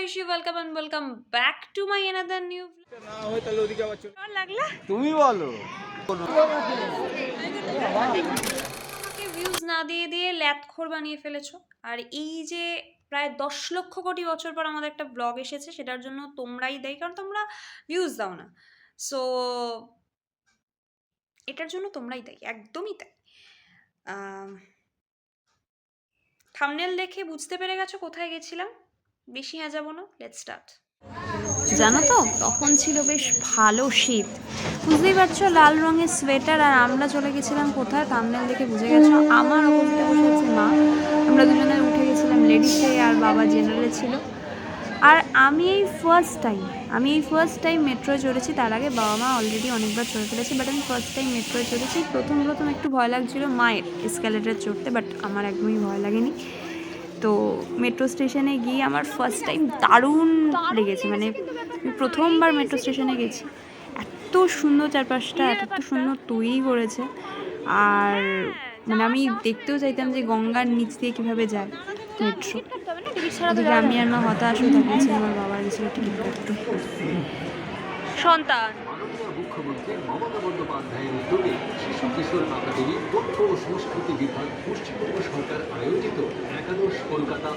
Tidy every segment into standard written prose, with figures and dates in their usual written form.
Ayushi, welcome and welcome back to my another new না হয় তাহলে ওদিকে আবার চলে লাগলা তুমি বলো আমাকে ভিউজ না দিয়ে দিয়ে ল্যাথখোর বানিয়ে ফেলেছো। আর এই যে প্রায় 10 লক্ষ কোটি বছর পর আমাদের একটা ব্লগ এসেছে, সেটার জন্য তোমরাই দায়ী, কারণ তোমরা ভিউজ দাও না। সো এটার জন্য তোমরাই দায়ী, একদমই তাই। থাম্বনেল দেখে বুঝতে পেরে গেছো কোথায় গেছিলাম। বেশি যাব না, লেটস স্টার্ট। জানো তো তখন ছিল বেশ ভালো শীত, বুঝতেই পারছো, লাল রঙের সোয়েটার। আর আমরা চলে গেছিলাম কোথায়, থাম্বনেল দেখে বুঝে গেছো। আমার অপোজিটে বসে আছে মা, আমরা দুজনে উঠে গেছিলাম লেডিসে, আর বাবা জেনারেলে ছিল। আর আমি এই ফার্স্ট টাইম মেট্রোয় চড়েছি। তার আগে বাবা মা অলরেডি অনেকবার চড়ে ফেলেছি, বাট আমি ফার্স্ট টাইম মেট্রোয় চড়েছি। প্রথম একটু ভয় লাগছিল মায়ের এসকালেটার চড়তে, বাট আমার একদমই ভয় লাগেনি। তো মেট্রো স্টেশনে গিয়ে আমার ফার্স্ট টাইম দারুণ লেগেছে। মানে প্রথমবার মেট্রো স্টেশনে গেছি, এত সুন্দর চারপাশটা, এত সুন্দর তৈরি করেছে। আর মানে আমি দেখতেও চাইতাম যে গঙ্গার নিচ দিয়ে কীভাবে যায় মেট্রো। এদিকে আমি আর মা হতাশ হয়ে থাকছি, আমার বাবার গেছিল টিকিট কাটতে। সন্তান মুখ্যমন্ত্রী মমতা বন্দ্যোপাধ্যায়ের উদ্যোগে শিশু কিশোর একাডেমি তথ্য ও সংস্কৃতি বিভাগ পশ্চিমবঙ্গ সরকার আয়োজিত একাদশ কলকাতা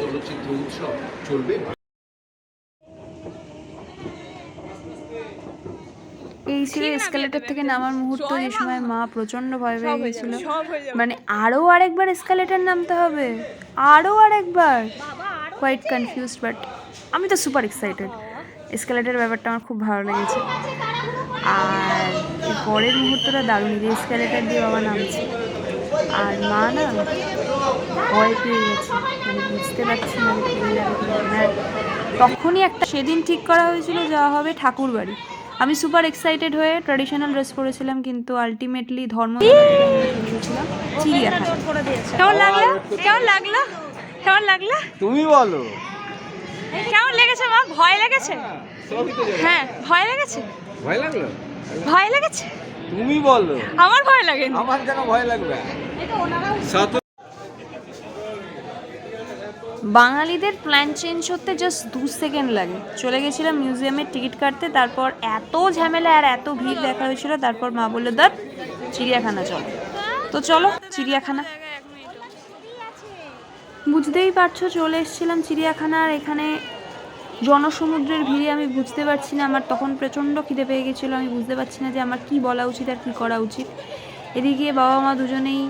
চলচ্চিত্র উৎসব চলবে। এই ছিল এসকালেটর থেকে নামার মুহূর্ত, যে সময় মা প্রচন্ড ভয় পেয়ে গেছিল। মানে আরও আরেকবার এসকালেটর নামতে হবে, আরও আরেকবার। কোয়াইট কনফিউজড, বাট আমি তো সুপার এক্সাইটেড। এসকালেটর ব্যাপারটা আমার খুব ভালো লেগেছে। আর এই পরের মুহূর্তটা দারুণ, যে এসকালেটর দিয়ে বাবা নামছে আর মা না ভয় পেয়ে গেছে, মানে বুঝতে পারছি না পড়ে যাবে কিনা। তখনই একটা সেদিন ঠিক করা হয়েছিল যাওয়া হবে ঠাকুর বাড়ি। আমি সুপার এক্সাইটেড হয়ে ট্র্যাডিশনাল ড্রেস পরেছিলাম, কিন্তু আলটিমেটলি চিড়িয়াখানা। কেমন লাগলো তুমি বলো কেমন লেগেছে মা? ভয় লেগেছে? হ্যাঁ ভয় লেগেছে। ভয় লেগেছে? তুমি বলো। আমার ভয় লাগেনি। আমার কেন ভয় লাগবে? বাঙালিদের প্ল্যান চেঞ্জ হতে জাস্ট 2 সেকেন্ড লাগে। চলে গেছিলাম মিউজিয়ামের টিকিট কাটতে, তারপর এত ঝামেলা আর এত ভিড় দেখা হয়েছিল। তারপর মা বললো দাঁত চিড়িয়াখানা চলো। তো চলো চিড়িয়াখানা। বুঝতেই পারছো চলে এসেছিলাম চিড়িয়াখানার। এখানে জনসমুদ্রের ভিড়ে আমি বুঝতে পারছি না, আমার তখন প্রচণ্ড খিদে পেয়ে গেছিলো। আমি বুঝতে পারছি না যে আমার কি বলা উচিত আর কি করা উচিত। এদিকে বাবা মা দুজনেই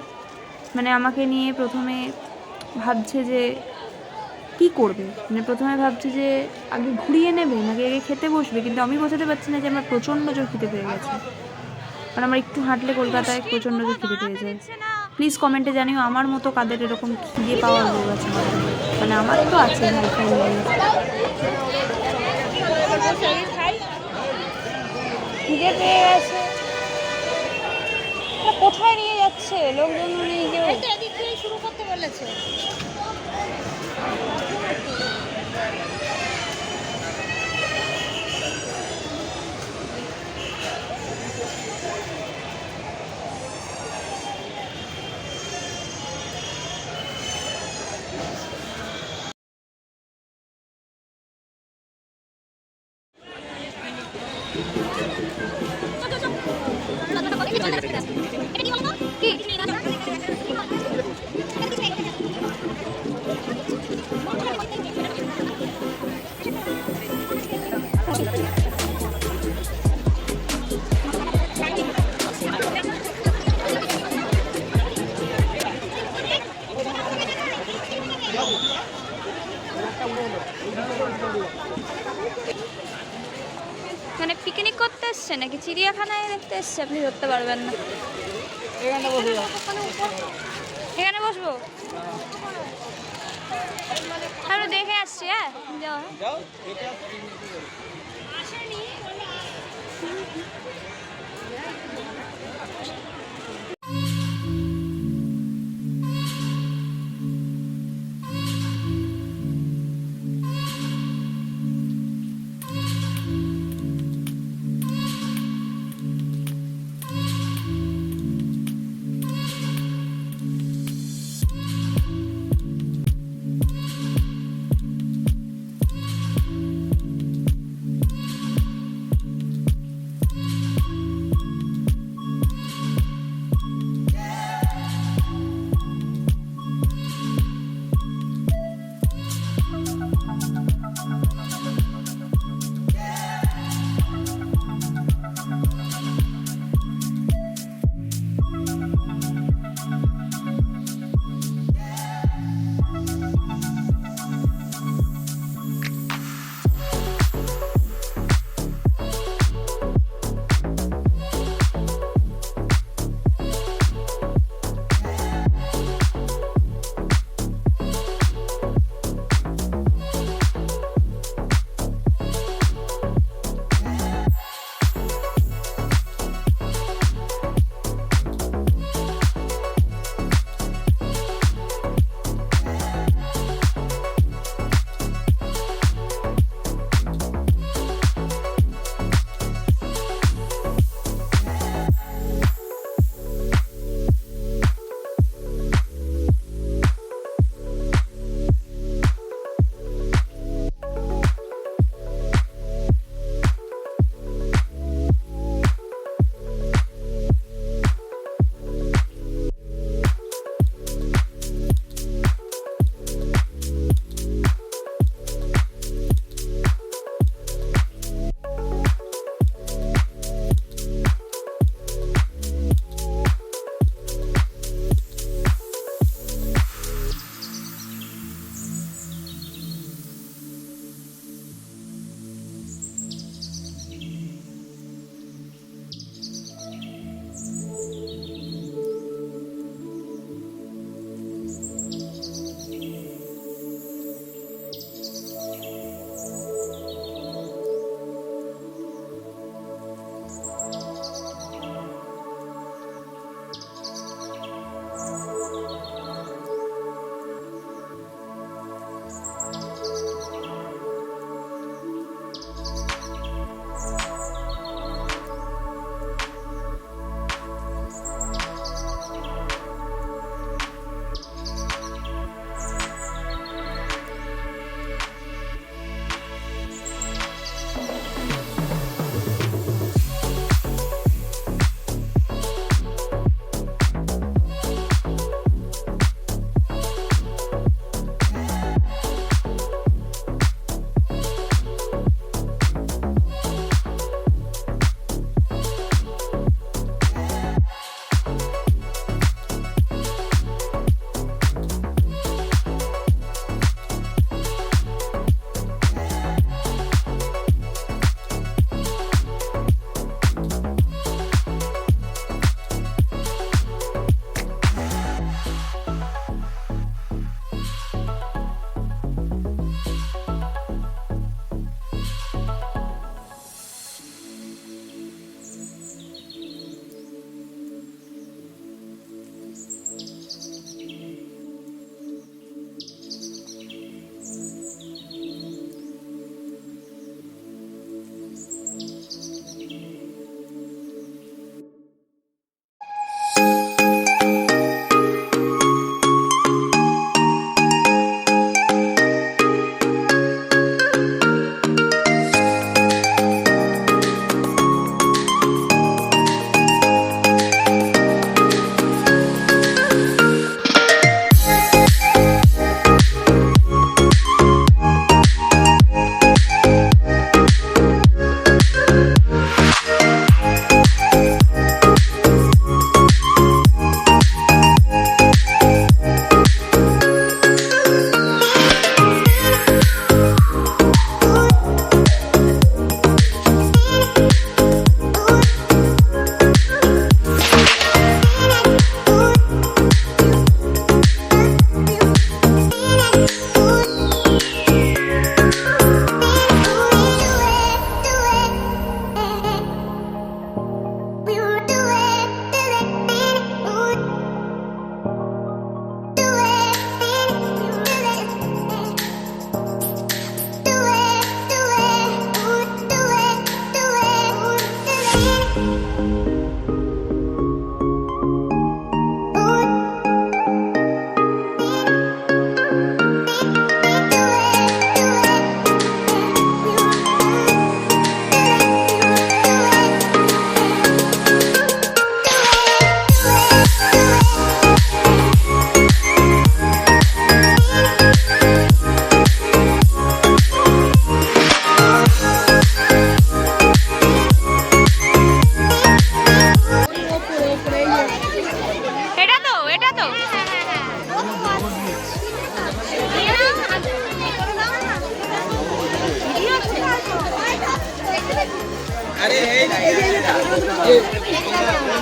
মানে আমাকে নিয়ে প্রথমে ভাবছে যে কি করবে। মানে প্রথমে ভাবছে যে আগে ঘুরিয়ে নেবে নাকি আগে খেতে বসবে, কিন্তু আমি বোঝাতে পারছি না যে আমার প্রচণ্ড জোর খিদে পেয়ে গেছে। কারণ আমার একটু হাঁটলে কলকাতায় প্রচণ্ড জোর খিদে পেয়ে যায়। প্লিজ কমেন্টে জানিও আমার মতো কাদের এরকম খিদে পাওয়ার রোগ আছে। মানে আমার তো আছে খিদে পেয়ে গেছে। কোথায় নিয়ে যাচ্ছে লোকজন? নিয়ে কেউ এদিক দিয়ে শুরু করতে বলেছে। মানে পিকনিক করতে এসছে নাকি চিড়িয়াখানায় দেখতে এসছে? আপনি ধরতে পারবেন না। এখানে বসবো, আমরা দেখে আসছি। হ্যাঁ যাও।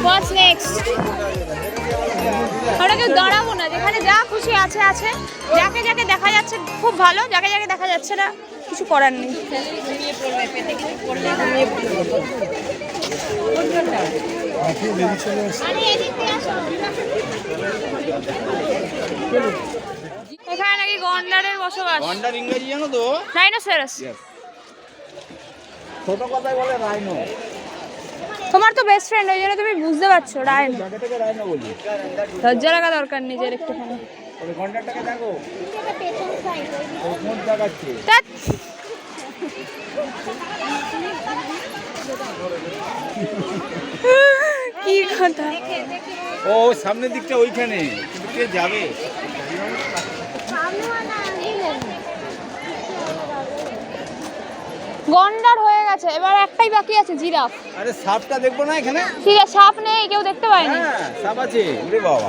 What's next? আমরা কেউ দাঁড়াবো না, যেখানে যা খুশি আছে আছে, যাকে যাকে দেখা যাচ্ছে খুব ভালো, যাকে যাকে দেখা যাচ্ছে না কিছু করার নেই। এখানে নাকি গন্ডারের বসবাস। গন্ডার ইংরেজি জানো তো? রাইনোসেরাস। ছোট কথায় বলে রাইনো। তোমার তো বেস্ট ফ্রেন্ড, ওই জন্য তুমি বুঝতে পারছো। রাইনো, জায়গাটাকে রাইনো বলি। লজ্জা লাগা দরকার নিজের একটুখানি। ওই গন্ডারটাকে দেখো। ও কোন জায়গাচ্ছে? ধ্যাৎ। কি কথা? ও সামনের দিকটা ওইখানে, কিন্তু কে যাবে? গন্ডার হয়ে গেছে, এবার একটাই বাকি আছে, জিরাফ। আরে সাপটা দেখবো না এখানে? ঠিক আছে, সাপ নেই, কেউ দেখতে পায়নি। হ্যাঁ সাপ আছে। ওরে বাবা,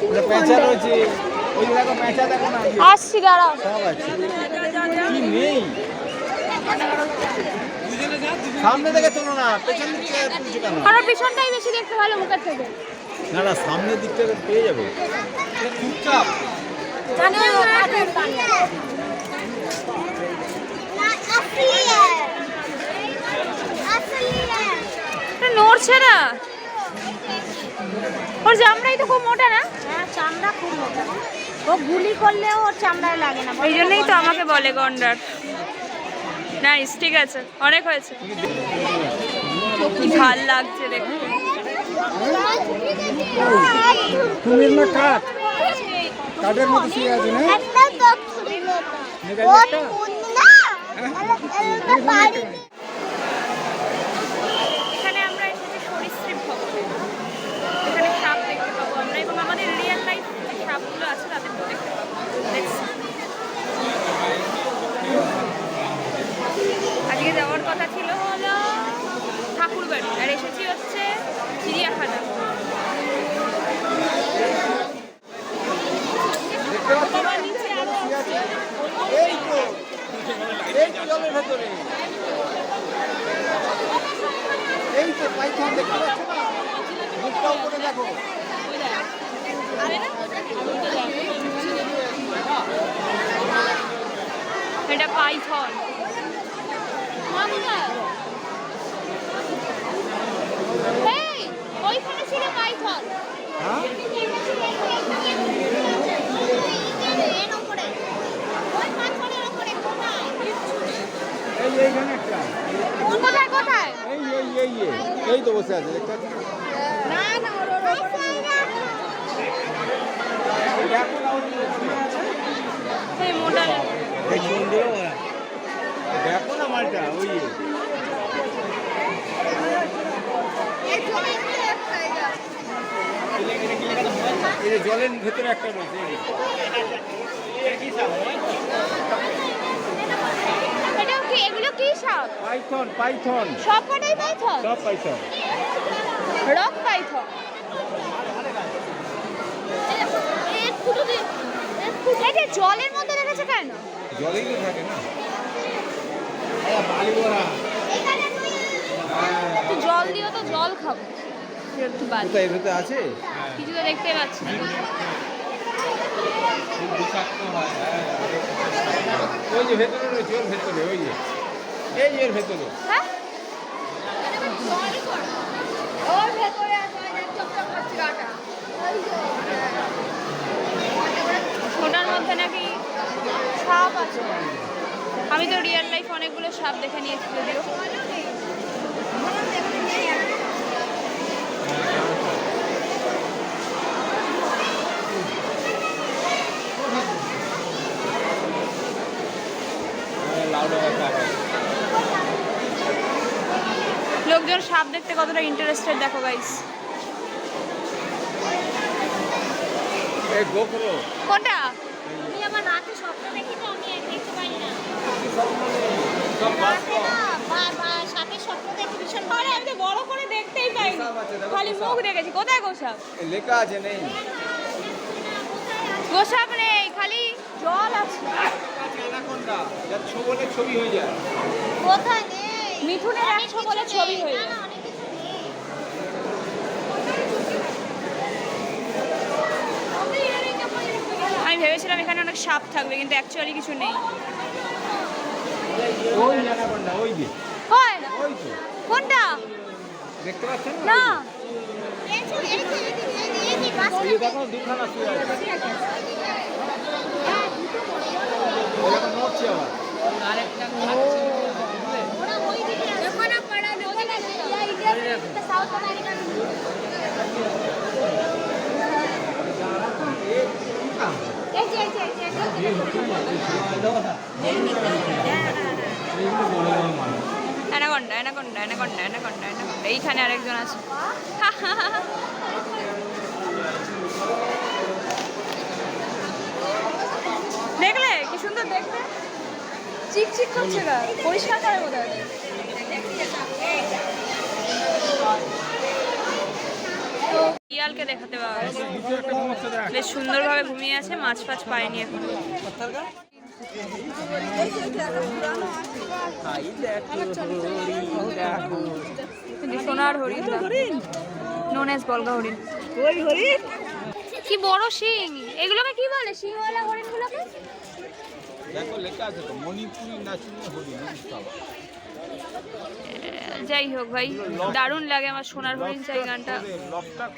ওটা পেঁচা রয়েছে। ওই যে দেখো পেঁচা, দেখো না? আসছি, দাঁড়াও। সাপ আছে। কি নেই? সামনে থেকে তোলো না, পেছন দিকে তুলছো কেন? আমার পিছনটাই বেশি দেখতে ভালো মুখের থেকে। না না, সামনের দিকটা পেয়ে যাবে। চুপচাপ। নড়ছে না, ওর চামড়াই তো খুব মোটা না? হ্যাঁ, চামড়া খুব মোটা। ও গুলি করলেও ওর চামড়ায় লাগে না। এই জন্যই তো আমাকে বলে গন্ডার। নাইস, ঠিক আছে, অনেক হয়েছে। কি ভাল লাগছে দেখতে। কুমির না কাঠ? কাঠের মতো শুয়ে আছে না? একটা তো ছিল তো। ওর মুন্না একটা বাড়ি। এখানে আমরা এসেছি সরীসৃপ ভবনে। এখানে সাপ দেখতে পাবো আমরা, এবং আমাদের রিয়েল লাইফ যে সাপগুলো আছে তাদেরকেও দেখতে পাবো। Let's see. আজকে যাওয়ার কথা ছিল হলো ঠাকুরবাড়ি, আর এসেছি হচ্ছে চিড়িয়াখানা। এই তো, এই তো জলের ভেতরে। এই তো পাইথন দেখতে পাচ্ছ না? মুখটা উপরে দেখো। এটা পাইথন। এই, ওইখানে ছিল পাইথন। হ্যাঁ? এর উপরে। ওই পাথরের উপরে কোথায়? এই এইখানে একটা। কোথায় কোথায়? এই তো বসে আছে, দেখতে পাচ্ছ? না না, ওর উপরে। দেখো না, ওর উপরে শুয়ে আছে। এই মোটা দেখো না মালটা, ওই এই যে জলের ভেতরে একটা রয়েছে। এটা কি, এগুলো কি সাপ? পাইথন, পাইথন, সব কটাই পাইথন? সব পাইথন। Rock Python. এটা জলের মধ্যে রেখেছে কেন? জলেই তো থাকে না। বালি ভরা। তো জল দিও, তো জল খাবো। একটু বাদ। কোথায় এর ভেতরে আছে? কিছু তো দেখতে পাচ্ছি না। ওই যে ভেতরে রয়েছে, ওর ভেতরে, ওই যে এই এর ভেতরে। হ্যাঁ, ওর ভেতরে আছে, ওই যে চপচপ করছে গাটা। ওটার মধ্যে নাকি সাপ আছে। আমি তো রিয়েল লাইফ অনেকগুলো সাপ দেখে নিয়েছি যদিও। লোকজন সাপ দেখতে কতটা ইন্টারেস্টেড দেখো গাইস। এই গোখরো। কোনটা? আমি আবার রাতে স্বপ্ন দেখি তো, আমি দেখতে পাই না। সব রাতে না, সাপের স্বপ্ন দেখি ভীষণ ভালো। আমি তো বড় করে দেখতেই পাইনি, খালি মুখ দেখেছি। কোথায় গোসাপ? লেখা আছে, নেই। গোসাপ নেই, খালি জল আছে। অ্যানাকোন্ডা, যার ছবি হয়ে যায়। কোথায় নেই? মিঠুনের একশো বলে ছবি হয়ে যায়। না, অনেক ভেবেছিলাম এখানে অনেক সাপ থাকবে, কিন্তু অ্যাকচুয়ালি কিছু নেই। ওই অ্যানাকোন্ডা, ওই যে হয় ওই তো কোনটা? দেখতে পাচ্ছেন না এই মাছ ওই যে দেখো দুখানা শুয়ে আছে, ওরকম নড়ছে আবার। ওখানে পড়া ওখানে India south American anaconda anaconda anaconda anaconda anaconda. এইখানে আরেকজন আছে। দেখলে কি সুন্দর দেখতে, চিকচিক করছে গা, পরিষ্কার করে বোধ হয়। তো শিয়ালকে দেখাতে পাওয়া গেছে, বেশ সুন্দরভাবে ঘুমিয়ে আছে, মাছ ফাছ পায়নি এখন। সোনার হরিণ, নোন এজ বলগা হরিণ। কি বড় শিং, এগুলোকে কি বলে শিংওয়ালা হরিণগুলোকে? দেখো লেখা আছে তো মণিপুরি নাচুনি হরিণ। যাই হোক ভাই, দারুণ লাগে আমার সোনার হরিণ চাই গানটা। লকটাক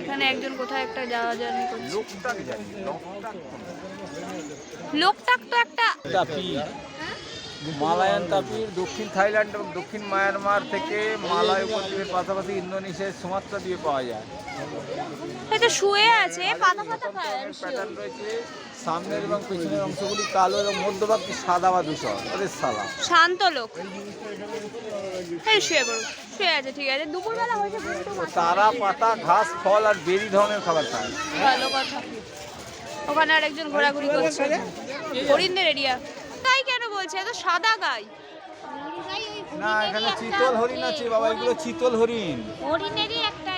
এখানে একজন কোথায় একটা যাওয়া জানি করছে। লোকটাক জানি, লোকটাক লোকটাক তো একটা তাপির, মালায়ান তাপির দক্ষিণ থাইল্যান্ড এবং দক্ষিণ মায়ানমার থেকে মালয় উপদ্বীপের পাশাপাশি ইন্দোনেশিয়ার সুমাত্রা দিয়ে পাওয়া যায়। এটা শুয়ে আছে, পাতা পাতা খায়। প্যাটার্ন রয়েছে, সামনের এবং পেছনের অংশগুলি কালো এবং মধ্যভাগটি সাদা বা ধূসর। ওদের সাদা শান্ত লোক। এই শুয়ে পড়ো, শুয়ে আছে, ঠিক আছে। দুপুরবেলা হয়েছে, ঘুমটু মাছ। তারা পাতা, ঘাস, ফল আর বেরি ধরনের খাবার খায়। ভালো কথা। ওখানে আরেকজন ঘোরাঘুরি করছে, হরিণদের এরিয়া। তাই কেন বলছে, এত সাদা গাই। না, এখানে চিতল হরিণ আছে বাবা, এগুলো চিতল হরিণ। হরিণেরই একটা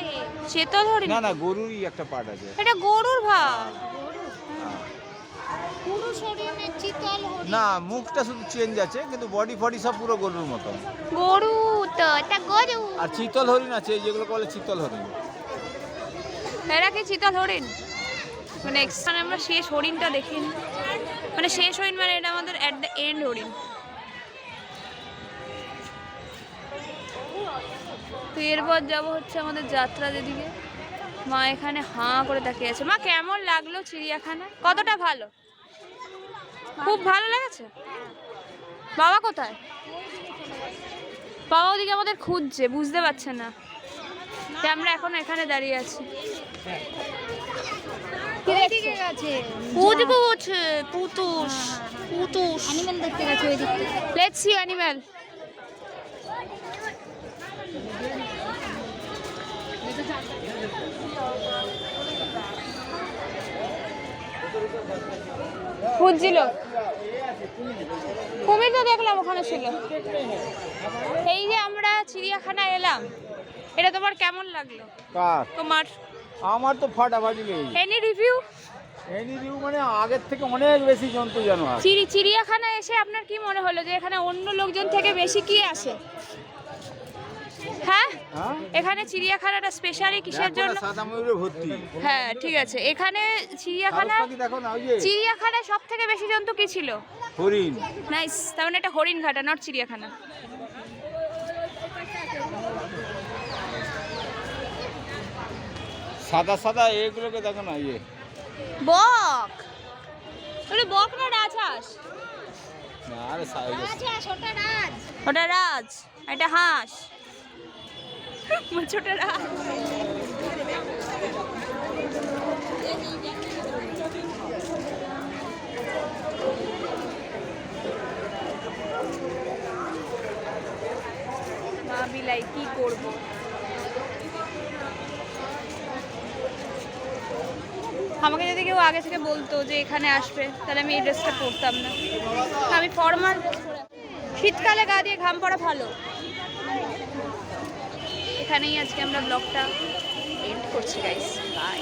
চেতল হরিণ? না না, গরুরই একটা পার্ট আছে। এটা গরুর ভাব। পুরুষ হরিণের চিতল হরিণ না, মুখটা শুধু চেঞ্জ আছে, কিন্তু বডি ফডি সব পুরো গরুর মতো। গরু তো, এটা গরু। আর চিতল হরিণ আছে, যেগুলো বলে চিতল হরিণ। এরা কি চিতল হরিণ? মানে এখানে আমরা শেষ হরিণটা দেখিনি, মানে শেষ হরিণ মানে এটা আমাদের অ্যাট দ্য এন্ড হরিণ। তো এরপর যাবো হচ্ছে আমাদের যাত্রা যেদিকে। মা এখানে হাঁ করে তাকিয়ে আছে। মা কেমন লাগলো চিড়িয়াখানা? কতটা ভালো? খুব ভালো লেগেছে। বাবা কোথায়? বাবা ওদিকে আমাদের খুঁজছে, বুঝতে পারছে না যে আমরা এখন এখানে দাঁড়িয়ে আছি। দিকে গেছে পুতুস পুতুস পুতুস অ্যানিমেল দেখতে গেছে ওই দিক থেকে লেটস সি অ্যানিমেল। খুঁজছিল কুমির, তো দেখলাম ওখানে ছিল। এই যে আমরা চিড়িয়াখানায় এলাম, এটা তোমার কেমন লাগলো? কার? তোমার? আমার তো ফাটাফাটি লেগেছে। Any review? এনি রিভিউ মানে আগের থেকে অনেক বেশি জন্তু জানোয়ার। চিড়িয়াখানায় এসে আপনার কি মনে হলো যে এখানে অন্য লোকজন থেকে বেশি কি আসে? হ্যাঁ, হ্যাঁ? এখানে চিড়িয়াখানাটা স্পেশালি কিসের জন্য? সাদা ময়ূরে ভর্তি। হ্যাঁ ঠিক আছে, এখানে চিড়িয়াখানা, সারস পাখি দেখো না, ওই যে চিড়িয়াখানায় সব থেকে বেশি জন্তু কি ছিল? হরিণ। নাইস, তার মানে এটা হরিণ ঘাটা, নট চিড়িয়াখানা। সাদা সাদা এগুলোকে দেখো না, ইয়ে বক, ওটা বক না রাজহাঁস? না, আরে ওটা রাজ, এটা হাঁস। ছোট রাজ। বিলাই কি করবো, আমাকে যদি কেউ আগে থেকে বলতো যে এখানে আসবে, তাহলে আমি এই ড্রেসটা পরতাম না। আমি ফর্মাল ড্রেস পরে, শীতকালে গা দিয়ে ঘাম পড়া ভালো। এখানেই আজকে আমরা ব্লগটা এন্ড করছি গাইস, বাই।